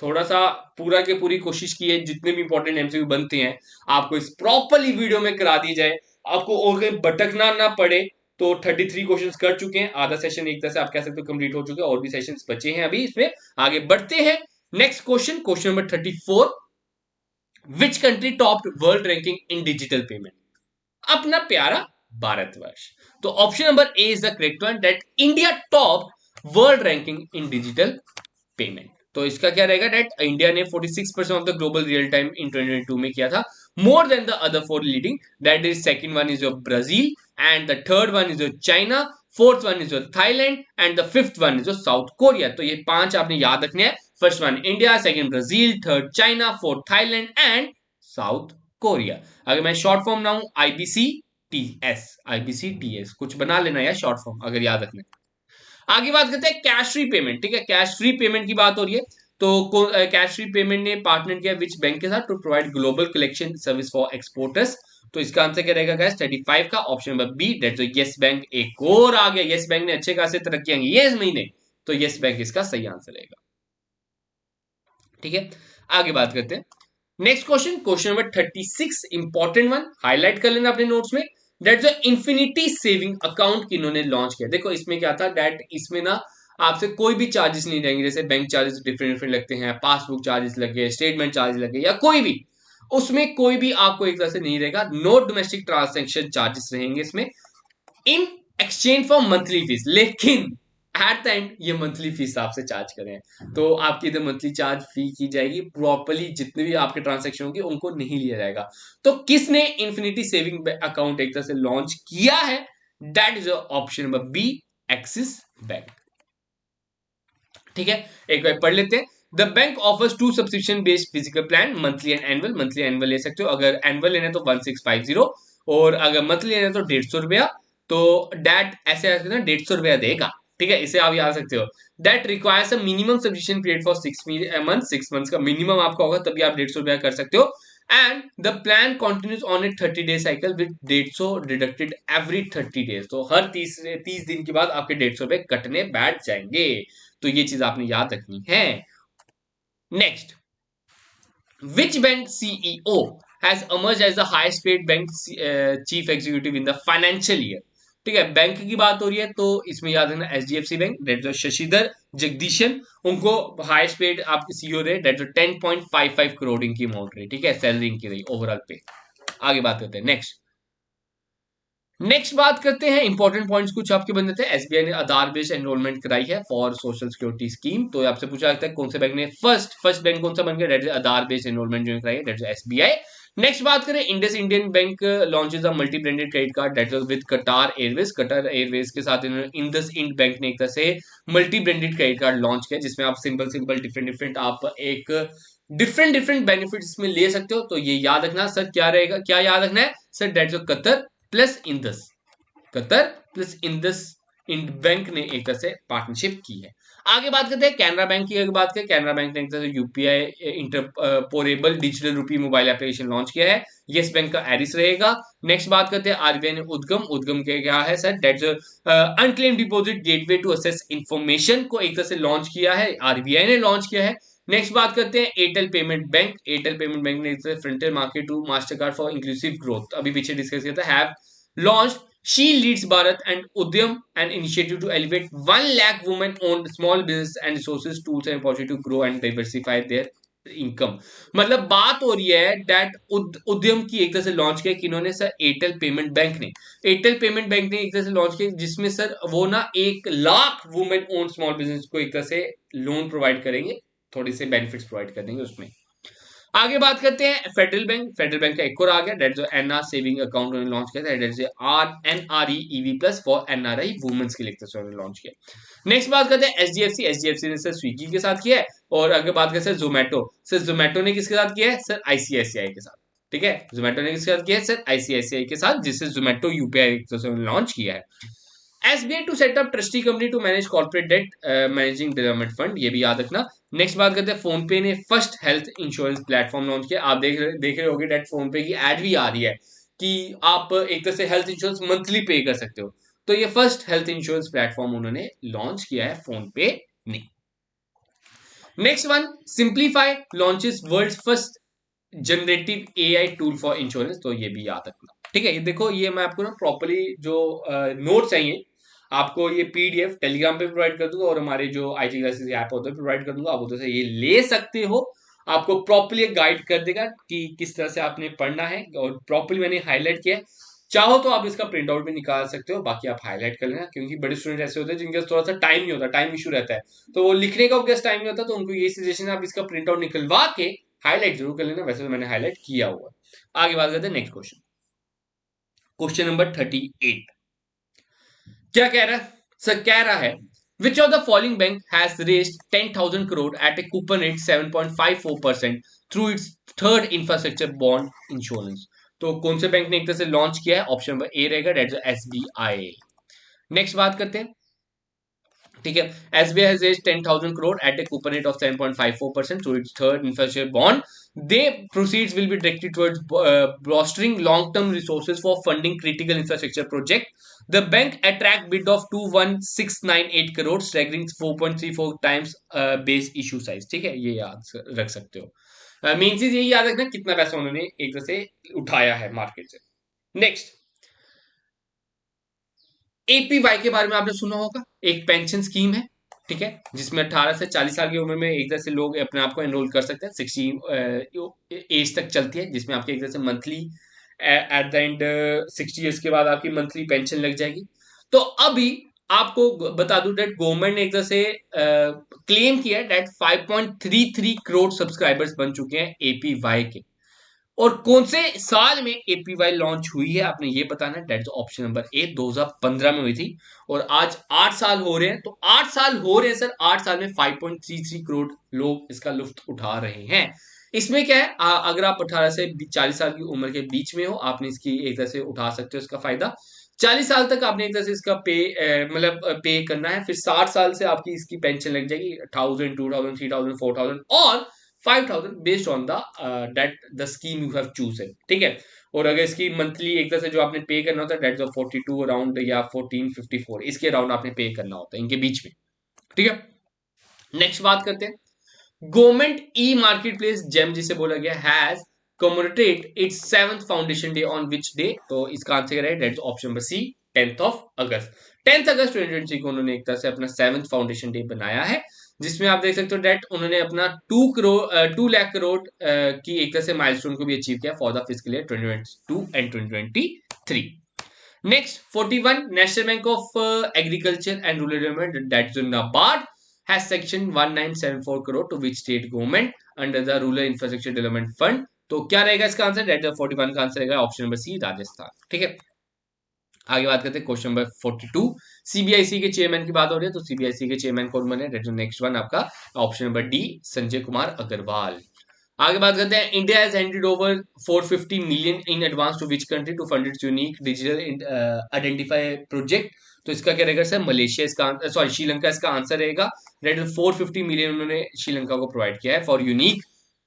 थोड़ा सा पूरा के पूरी कोशिश की है जितने भी इंपॉर्टेंट एमसीक्यू बनते हैं आपको इस प्रॉपरली वीडियो में करा दी जाए, आपको और कहीं भटकना ना पड़े। तो 33 क्वेश्चंस कर चुके हैं, आधा सेशन एक तरह से आप कह सकते हो कंप्लीट हो चुके हैं, और भी सेशंस बचे हैं अभी इसमें। आगे बढ़ते हैं, next question, question number 34, which country top world ranking in digital payment? अपना प्यारा भारतवर्ष। तो option number A is the correct one, that India top world ranking in digital payment. तो इसका क्या रहेगा, डेट इंडिया ने 46% of the global real time in 2022 में किया था, more than the other four leading, that is second one is your Brazil, and the third one is your China, fourth one is your Thailand, and the fifth one is your south Korea. तो ये पांच आपने याद रखने हैं, first one India, second Brazil, third China, fourth Thailand and south Korea. अगर मैं short form ना हूं, आईबीसी टीएस, आईबीसी टीएस कुछ बना लेना यार शॉर्ट फॉर्म अगर याद रखना। आगे बात करते हैं कैश फ्री पेमेंट। ठीक है, कैश फ्री पेमेंट की बात हो रही है, तो कैश फ्री पेमेंट ने पार्टनर किया विच बैंक के साथ to provide global collection service for exporters. तो इसका आंसर क्या रहेगा गाइस, 35 का option number B, that's Yes Bank. एक और आ गया, यस बैंक ने अच्छे खासे तरक्की की है इस महीने, तो यस बैंक इसका सही आंसर रहेगा। ठीक है, आगे बात करते हैं, next question, question number 36, important one, highlight कर लेना अपने नोट्स में, that the infinity saving account किन्होंने लॉन्च किया। देखो इसमें क्या था, दैट इसमें ना आपसे कोई भी चार्जेस नहीं रहेंगे, जैसे बैंक चार्जेस डिफरेंट डिफरेंट लगते हैं, पासबुक चार्जेस लगे, स्टेटमेंट चार्जेस लगे, या कोई भी, उसमें कोई भी आपको एक तरह से नहीं रहेगा। नो डोमेस्टिक ट्रांजेक्शन चार्जेस रहेंगे इसमें in exchange for monthly fees, लेकिन एट द एंड ये मंथली फीस आपसे चार्ज करें, तो आपकी इधर मंथली चार्ज फी की जाएगी, प्रॉपरली जितने भी आपके ट्रांजेक्शन होंगे उनको नहीं लिया जाएगा। तो किसने इन्फिनिटी सेविंग अकाउंट एक तरह से लॉन्च किया है, that is option number B, Axis Bank. ठीक है, एक बार पढ़ लेते हैं, the bank offers to subscription based physical plan, monthly and annual. Monthly annual ले सकते हो, अगर एनुअल लेना है तो 1650, और अगर मंथली लेना है तो 150 रुपया। तो डैट ऐसे 150 रुपया देगा। ठीक है, इसे आप याद सकते हो, that requires a minimum subscription period for 6 month, 6 months का मिनिमम आपका होगा, तभी आप 150 रुपया कर सकते हो। And the plan continues on A 30 day cycle with 150 deducted every 30 days. तो हर 30 दिन के बाद आपके 150 रुपए कटने बैठ जाएंगे, तो ये चीज आपने याद रखनी है। Next, which bank CEO has emerged as the highest paid bank chief executive in the financial year? ठीक है, बैंक की बात हो रही है तो इसमें याद रखना HDFC Bank, that Shashidhar Jagdishan, उनको हाईएस्ट पेड आपके सीईओ रहे, दैट 10.55 करोड़ इनकी अमाउंट रही। ठीक है, सैलरी इनकी रही ओवरऑल पे। आगे बात करते हैं, नेक्स्ट बात करते हैं, इंपॉर्टेंट पॉइंट्स कुछ आपके बन जाते हैं। एसबीआई ने आधार बेस्ड एनरोलमेंट कराई है फॉर सोशल सिक्योरिटी स्कीम। तो आपसे पूछा जाता है कौन से बैंक ने फर्स्ट बैंक कौन सा बन गया, that is Aadhaar based enrolment जो कराई है, दैट इज एसबीआई। नेक्स्ट बात करें, Indus Indian bank launches a multi branded credit card, that is with कटार एयरवेज। कटार एयरवेज के साथ इंडस इंड बैंक ने एक तरह से multi branded credit card launch किया, जिसमें आप सिंपल सिंपल डिफरेंट डिफरेंट आप एक डिफरेंट डिफरेंट बेनिफिट्स में ले सकते हो। तो ये याद रखना सर, क्या रहेगा, क्या याद रखना है sir, that is Qatar plus Indus, Qatar plus IndusInd Bank ने एक तरह से पार्टनरशिप की है। आगे बात करते हैं कैनरा बैंक की। अगर बात करें, कैनरा बैंक ने एक तरह से UPI interoperable digital rupee mobile application launch किया है, यस बैंक का एरिस रहेगा। नेक्स्ट बात करते हैं आरबीआई ने उद्गम के क्या है sir, that's unclaimed deposit gateway to access information को एक तरह से लॉन्च किया है, आरबीआई ने लॉन्च किया है। नेक्स्ट बात करते हैं Airtel payment bank. Airtel payment bank ने frontier market to Mastercard for inclusive growth, अभी पीछे डिस्कस किया था, have launch She leads Bharat and Udyam, an initiative to elevate 1 lakh women-owned small business and resources tools and opportunity to grow and diversify their income. मतलब बात हो रही है that उद्यम की एक तरह से लॉन्च किया किन्होंने सर, एयरटेल पेमेंट बैंक ने। एयरटेल पेमेंट बैंक ने एक तरह से लॉन्च किया जिसमें सर वो ना 1 lakh women own small business को एक तरह से लोन प्रोवाइड करेंगे, थोड़े से बेनिफिट्स प्रोवाइड कर देंगे उसमें। आगे बात करते हैं फेडरल बैंक। फेडरल बैंक का एक और आ गया, दैट जो एनआर सेविंग अकाउंट उन्होंने लॉन्च किया था, that is are NRE EV plus for NRI womens के लिए लॉन्च किया। नेक्स्ट बात करते हैं एचडीएफसी। एचडीएफसी ने सर स्विगी के साथ किया है। और अगर बात करें सर जोमेटो, सर जोमेटो ने किसके साथ किया है? सर आईसीआईसीआई के साथ। ठीक है, जोमेटो ने किसके साथ किया है? सर आईसीआईसीआई के साथ, जिससे जोमेटो यूपीआई लॉन्च किया है। SBI to set up trustee company to manage corporate debt managing development fund, ये भी याद रखना। नेक्स्ट बात करते हैं फोन पे ने first health insurance platform launch किया। आप देख रहे होगे डेट फोन पे की एड भी आ रही है कि आप एक तरह से हेल्थ इंश्योरेंस मंथली पे कर सकते हो। तो ये फर्स्ट हेल्थ इंश्योरेंस प्लेटफॉर्म उन्होंने लॉन्च किया है फोन पे ने। Next one, simplify launches world first generative AI tool for insurance, तो ये भी याद रखना। ठीक है, ये देखो, ये मैं आपको ना प्रॉपर्ली जो नोट्स चाहिए आपको ये पीडीएफ टेलीग्राम पे प्रोवाइड कर दूंगा और हमारे जो आईटी क्लासेस ऐप होता है प्रोवाइड कर दूंगा। आप उधर से ये ले सकते हो, आपको प्रॉपर्ली गाइड कर देगा कि किस तरह से आपने पढ़ना है, और प्रॉपर्ली मैंने हाईलाइट किया है। चाहो तो आप इसका प्रिंट आउट भी निकाल सकते हो, बाकी आप हाईलाइट कर लेना, क्योंकि बड़े स्टूडेंट ऐसे होते हैं जिनके पास थोड़ा सा टाइम नहीं होता, टाइम इशू रहता है, तो वो लिखने का उनके टाइम नहीं होता, तो उनको यही सजेशन है आप इसका प्रिंट आउट निकलवा के हाईलाइट जरूर कर लेना। वैसे तो मैंने हाईलाइट किया हुआ है। आगे बात करते हैं नेक्स्ट क्वेश्चन, क्वेश्चन नंबर 38। क्या कह रहा है सर? कह रहा है which of the following bank has raised 10,000 crore at a coupon rate 7.54% through its third infrastructure bond insurance. तो कौन से बैंक ने एक तरह से लॉन्च किया है? ऑप्शन नंबर ए रहेगा, दैट इज एसबीआई। नेक्स्ट बात करते हैं। ठीक है, SBI has raised 10,000 crore at a coupon rate of 7.54% through its third infrastructure bond. They proceeds will be directed towards bolstering long-term resources for funding critical infrastructure project. The bank attract bid of 21,698 crore, staggering 4.34 times base issue size. ठीक है, ये याद रख सकते हो। Main चीज यही याद रखना कितना पैसा उन्होंने एक तरह से उठाया है मार्केट से। नेक्स्ट, एपीवाई के बारे में आपने सुना होगा, एक पेंशन स्कीम है। ठीक है, जिसमें 18 से 40 साल की उम्र में एक तरह से लोग अपने आप को एनरोल कर सकते हैं। 60 एज तक चलती है, जिसमें आपके एक तरह से monthly at the end 60 years के बाद आपकी मंथली पेंशन लग जाएगी। तो अभी आपको बता दूं डेट गवर्नमेंट ने एक तरह से क्लेम किया है डेट 5.33 करोड़ सब्सक्राइबर्स बन चुके हैं एपीवाई के। और कौन से साल में एपीवाई लॉन्च हुई है आपने ये बताना है, दैट्स ऑप्शन नंबर ए, 2015 में हुई थी। और आज 8 साल हो रहे हैं, तो 8 साल हो रहे हैं सर, 8 साल में 5.33 करोड़ लोग इसका लुफ्त उठा रहे हैं। इसमें क्या है, अगर आप 18 से 40 साल की उम्र के बीच में हो, आपने इसकी एक तरह से उठा सकते हो इसका फायदा। 40 साल तक आपने एक तरह से इसका पे मतलब पे करना है, फिर 60 साल से आपकी इसकी पेंशन लग जाएगी 1000, 2000, 3000, 4000 और 5000 based on the that the scheme you have chosen. ठीक है, और अगर इसकी मंथली एक तरह से जो आपने पे करना होता है दैट 42 अराउंड या 1454 इसके अराउंड आपने पे करना होता है इनके बीच में। ठीक है, नेक्स्ट बात करते हैं। Government e market place GeM जिसे बोला गया has commemorated its 7th foundation day on which day, तो इसका आंसर है that option number C, 10th of August. 10th August 2020 को उन्होंने एक तरह से अपना 7th फाउंडेशन डे बनाया है, जिसमें आप देख सकते हो डेट उन्होंने अपना 2 लाख करोड़ की एक तरह से माइलस्टोन को भी अचीव किया for the fiscal year 2022 and 2023। Next 41, national bank of agriculture and rural development that is NABARD has section 1974 crore to which state government under the rural infrastructure development fund। तो क्या रहेगा इसका आंसर? डेट 41 का answer रहेगा option number सी, राजस्थान। ठीक है, आगे बात करते हैं क्वेश्चन नंबर 42। सीबीआईसी के चेयरमैन की बात हो रही है, तो सीबीआईसी के चेयरमैन कौन बने? नेक्स्ट वन आपका option number D, Sanjay Kumar Agarwal. आगे बात करते हैं, India has handed over 450 million in advance to which country to fund its unique digital identify project. तो इसका क्या रहेगा सर? मलेशिया इसका, सॉरी श्रीलंका इसका आंसर रहेगा। रेट 450 मिलियन उन्होंने श्रीलंका को प्रोवाइड किया है for unique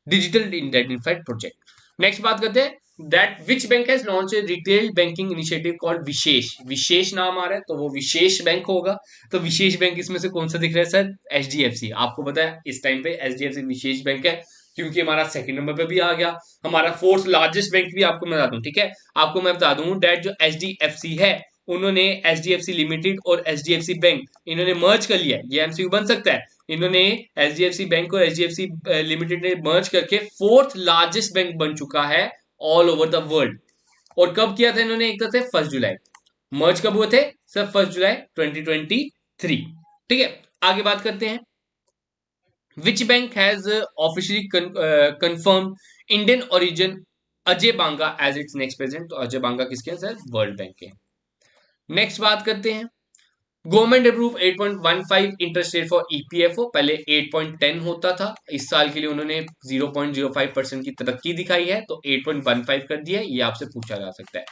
digital identified project. Next बात करते हैं, that which bank has launch a retail banking initiative called Vishesh. Vishesh नाम आ रहा है, तो वो विशेष बैंक होगा। तो विशेष बैंक इसमें से कौन सा दिख रहा है सर? एचडीएफसी। आपको पता है इस टाइम पे एचडीएफसी विशेष बैंक है, क्योंकि हमारा सेकंड नंबर पे भी आ गया। हमारा फोर्थ लार्जेस्ट बैंक भी आपको मैं बता दूं। ठीक है, आपको मैं बता दूं डेट जो एचडीएफसी है, उन्होंने एचडीएफसी लिमिटेड और एचडीएफसी बैंक इन्होंने मर्ज कर लिया है। ये एमसीक्यू बन सकता है। इन्होंने एचडीएफसी बैंक और एचडीएफसी लिमिटेड ने मर्ज करके फोर्थ लार्जेस्ट बैंक बन चुका है ऑल ओवर द वर्ल्ड। और कब किया था इन्होंने? एक तरह से 1 जुलाई। मर्ज कब हुए थे सर? 1 जुलाई 2023। ठीक है, आगे बात करते हैं, Which bank has officially confirmed Indian origin Ajay Banga as its next president? तो अजय बांगा किसके हैं सर? वर्ल्ड बैंक के। नेक्स्ट बात करते हैं, government approve 8.15 interest rate for EPFO, पहले 8.10 होता था, इस साल के लिए उन्होंने 0.05% की तरक्की दिखाई है, तो 8.15 कर दिया है, ये आपसे पूछा जा सकता है।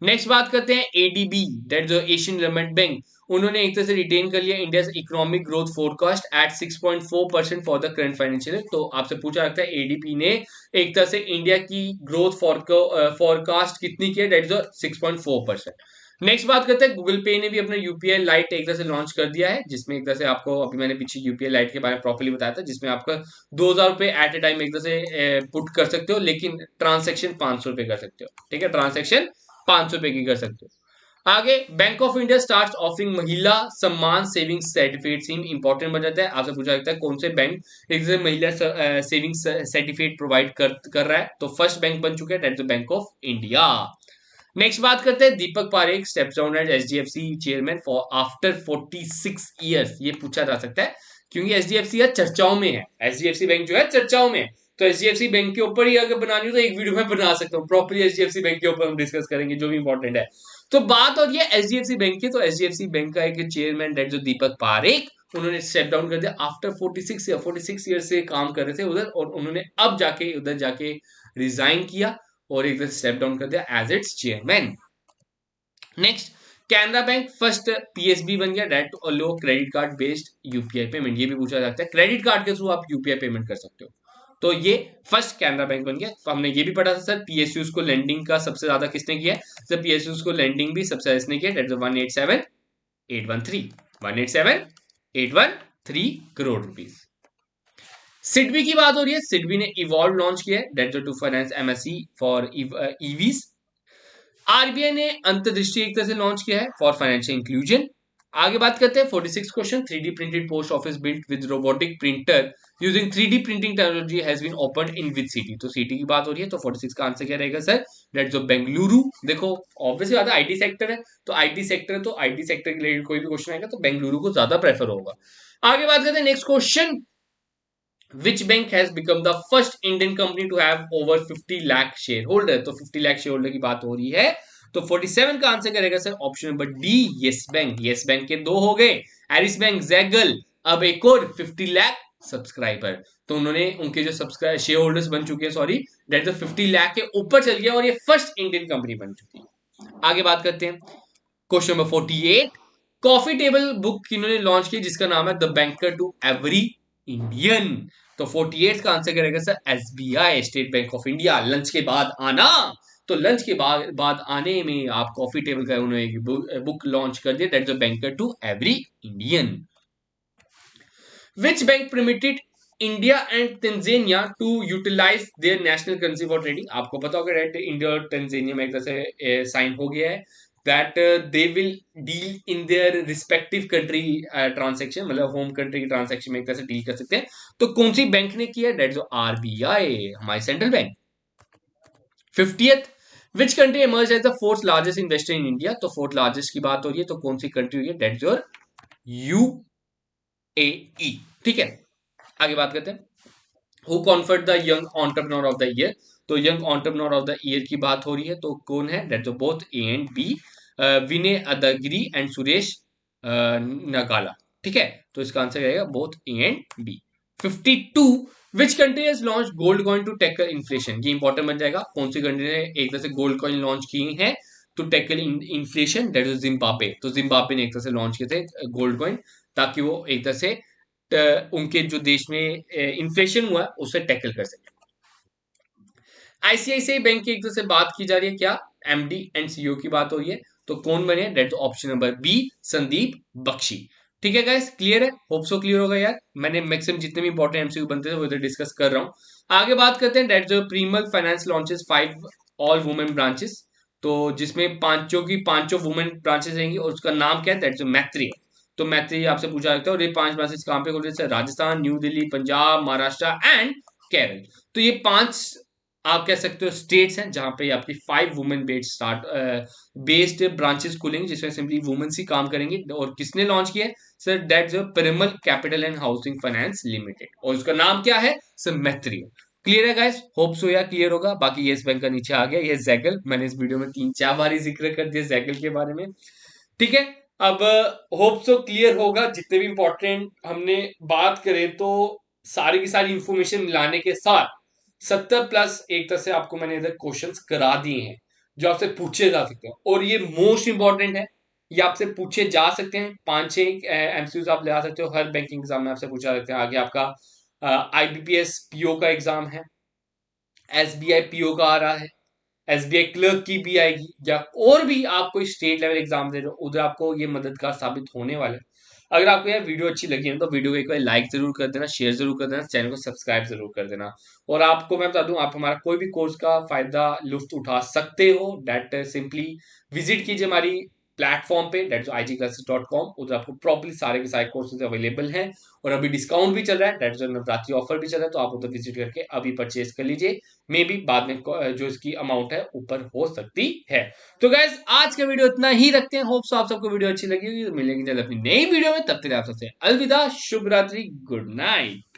नेक्स्ट बात करते हैं एडीबी, दैट जो एशियन डेवलपमेंट बैंक, उन्होंने एक तरह से रिटेन कर लिया India economic growth forecast at 6.4% for the current financial, तो आपसे पूछा जाता है एडीपी ने एक तरह से इंडिया की ग्रोथ फोरकास्ट कितनी की है, दैट इज 6.4%। नेक्स्ट बात करते हैं गूगल पे ने भी अपना यूपीआई लाइट एक तरह से लॉन्च कर दिया है, जिसमें एक तरह से आपको अभी मैंने पीछे यूपीआई लाइट के बारे में प्रॉपर्ली बताया था, जिसमें आपका 2,000 रुपए एट ए टाइम एक तरह से पुट कर सकते हो, लेकिन ट्रांसेक्शन 500 रुपए कर सकते हो। ठीक है, ट्रांसेक्शन 500 रुपए की कर सकते हो। आगे bank of India start offering महिला सम्मान सेविंग सर्टिफिकेट स्कीम, इंपॉर्टेंट बन जाता है, आपसे पूछा जाता है कौन से बैंक एक तरह से महिला सेविंग सर्टिफिकेट प्रोवाइड कर रहा है, तो फर्स्ट बैंक बन चुका है, that is bank of India. Next बात करते हैं Deepak Parekh steps down as HDFC chairman for after 46 years, ये पूछा जा सकता है क्योंकि एचडीएफसी या चर्चाओं में है, एचडीएफसी बैंक जो है चर्चाओं में है, तो एचडीएफसी बैंक के ऊपर ही अगर बनानी हो तो एक वीडियो में बना सकता हूँ, प्रॉपर्ली एचडीएफसी बैंक के ऊपर हम डिस्कस करेंगे जो भी इंपॉर्टेंट है। तो बात और ये एचडीएफसी बैंक की, तो एचडीएफसी बैंक का एक चेयरमैन डेट जो दीपक पारेख, उन्होंने स्टेप डाउन कर दिया आफ्टर 46 ईयर से काम कर रहे थे उधर, और उन्होंने अब जाके उधर जाके रिजाइन किया और एक स्टेप डाउन कर दिया as its chairman. Next, Canara bank first PSB बन गया, डायरेक्ट और लो credit card based UPI payment, ये भी पूछा जाता है क्रेडिट कार्ड के थ्रू आप यूपीआई पेमेंट कर सकते हो, तो ये फर्स्ट कैनरा बैंक बन गया। तो हमने ये भी पढ़ा था सर पीएसयूज को लेंडिंग का सबसे ज्यादा किसने किया है, सर पीएसयूज को लेंडिंग भी सबसे ज्यादा इसने किया, that is 187,813 187,813 crore rupees. SIDBI की बात हो रही है, सिडबी ने इवॉल्व लॉन्च किया है, that to finance MSE for EVs. RBI ने अंतर्दृष्टि एक तरह से लॉन्च किया है फॉर फाइनेंशियल इंक्लूजन। आगे बात करते हैं 46 question, 3D printed post office built with robotic printer using 3D printing technology has been opened in which city, तो सिटी की बात हो रही है, तो 46 का आंसर क्या रहेगा सर, दैट जो बेंगलुरु। देखो ऑब्वियसली ज्यादा आईटी सेक्टर है, तो आईटी सेक्टर है, तो आईटी सेक्टर के रिलेटेड कोई भी क्वेश्चन आएगा तो बेंगलुरु को ज्यादा प्रेफर होगा। आगे बात करते हैं next question, which bank has become the first Indian company to have over 50 lakh shareholder, तो 50 लाख शेयर होल्डर की बात हो रही है, तो 47 का आंसर करेगा sir option number D yes bank. Yes bank के दो हो गए, एरिस बैंक, जैगल, अब एक और 50 लाख सब्सक्राइबर, तो उन्होंने उनके जो सब्सक्राइब शेयर होल्डर्स बन चुके हैं, सॉरी दैट 50 लाख के ऊपर चल गया और ये फर्स्ट इंडियन कंपनी बन चुकी है। आगे बात करते हैं question number 48, coffee table book किन्होंने लॉन्च की जिसका नाम है the banker to every Indian, तो 48 का आंसर करेगा sir SBI State Bank of India. Lunch के बाद आना, तो लंच के बाद आने में आप कॉफी टेबल का उन्होंने बुक लॉन्च कर दिया, that is banker to every Indian. Which bank permitted India and Tanzania to utilise their national currency for trading, आपको पता होगा डायरेक्ट इंडिया और तंजानिया में एक तरह से साइन हो गया है that they will deal in their respective country transaction, मतलब होम कंट्री की ट्रांसेक्शन में एक तरह से डील कर सकते हैं, तो कौन सी बैंक ने किया, दैट जो आरबीआई हमारी central bank. 50th, which country emerge as the fourth largest investor in India, तो फोर्थ लार्जेस्ट की बात हो रही है, तो कौन सी कंट्री हुई है, दैट योर यूएई। ठीक है, आगे बात करते हैं who conferred the young entrepreneur of the year, तो young entrepreneur of the year की बात हो रही है, तो कौन है, दैट तो both A and B, Vinay Adgiri and Suresh Nagala. ठीक है, तो इसका आंसर रहेगा both A and B. 52, which country has launch gold coin to tackle inflation, ये इंपॉर्टेंट बन जाएगा, कौन सी कंट्री ने एक तरह से गोल्ड कॉइन लॉन्च की है to tackle inflation, that is Zimbabwe, तो जिम्बाब्वे ने एक तरह से लॉन्च किए थे गोल्ड कॉइन ताकि वो एक तरह से उनके जो देश में इन्फ्लेशन हुआ उसे टैकल कर सके। आईसीआईसीआई बैंक की एक तरह से बात की जा रही है, क्या एमडी एंड सीईओ की बात हो रही है, तो कौन बने, that option number B Sandeep Bakshi. ठीक है गाइस, क्लियर है, होप सो क्लियर होगा यार, मैंने मैक्सिमम जितने भी इंपॉर्टेंट एमसीक्यू बनते थे वो इधर डिस्कस कर रहा हूं। आगे बात करते हैं दैट जो Premal finance launches 5 all women branches, तो जिसमें पांचों वुमेन ब्रांचेस रहेंगी और उसका नाम क्या है, दैट जो मैत्री है, तो मैत्री आपसे पूछा जाता है, और ये 5 ब्रांचेस कहां पे खोल रहे हैं, राजस्थान, न्यू दिल्ली, पंजाब, महाराष्ट्र एंड केरल, तो ये 5 आप कह सकते हो स्टेट्स हैं जहां पे आपकी 5 वुमेन बेस्ड ब्रांचेस खुलेंगे जिसमें सिंपली वुमेन्स ही काम करेंगे, और किसने लॉन्च किया है सर, दैट जो Parimal capital and housing finance limited, और उसका नाम क्या है सर मैत्री। क्लियर है गाइस, होप सो या क्लियर होगा। बाकी येस बैंक का नीचे आ गया ये जैगल, मैंने इस वीडियो में 3-4 बार ही जिक्र कर दिया जैगल के बारे में। ठीक है, अब होप सो क्लियर होगा। जितने भी इंपॉर्टेंट हमने बात करें तो सारी की सारी इंफॉर्मेशन मिलाने के साथ 70 प्लस एक तरह से आपको मैंने इधर क्वेश्चंस करा दिए हैं जो आपसे पूछे जा सकते हैं, और ये मोस्ट इंपॉर्टेंट है। ये आपसे पूछे जा सकते हैं, 5-6 एमसीक्यूज आप ले आ सकते हो, हर बैंकिंग एग्जाम में आपसे पूछा जाता है। आगे आपका आईबीपीएस पीओ का एग्जाम है, एसबीआई पीओ का आ रहा है, एसबीआई क्लर्क की भी आएगी, या और भी आप कोई स्टेट लेवल एग्जाम दे रहे हो उधर आपको ये मददगार साबित होने वाला है। अगर आपको यह वीडियो अच्छी लगी है तो वीडियो को एक बार लाइक जरूर कर देना, शेयर जरूर कर देना, चैनल को सब्सक्राइब जरूर कर देना। और आपको मैं बता दूं, आप हमारा कोई भी कोर्स का फायदा लुफ्त उठा सकते हो। डेट सिंपली विजिट कीजिए हमारी प्लेटफॉर्म पे, डेट igclasses.com। उधर आपको प्रॉपर्ली सारे के सारे कोर्सेज अवेलेबल हैं, और अभी डिस्काउंट भी चल रहा है, डेट नवरात्रि ऑफर भी चल रहा है, तो आप उधर विजिट करके अभी परचेज कर लीजिए। मे बी बाद में जो इसकी अमाउंट है ऊपर हो सकती है। तो गाइज आज का वीडियो इतना ही रखते हैं। होप सो आप सबको वीडियो अच्छी लगी होगी। तो मिलेंगे जल्द अपनी नई वीडियो में, तब तक आप सबसे अलविदा, शुभ रात्रि, गुड नाइट।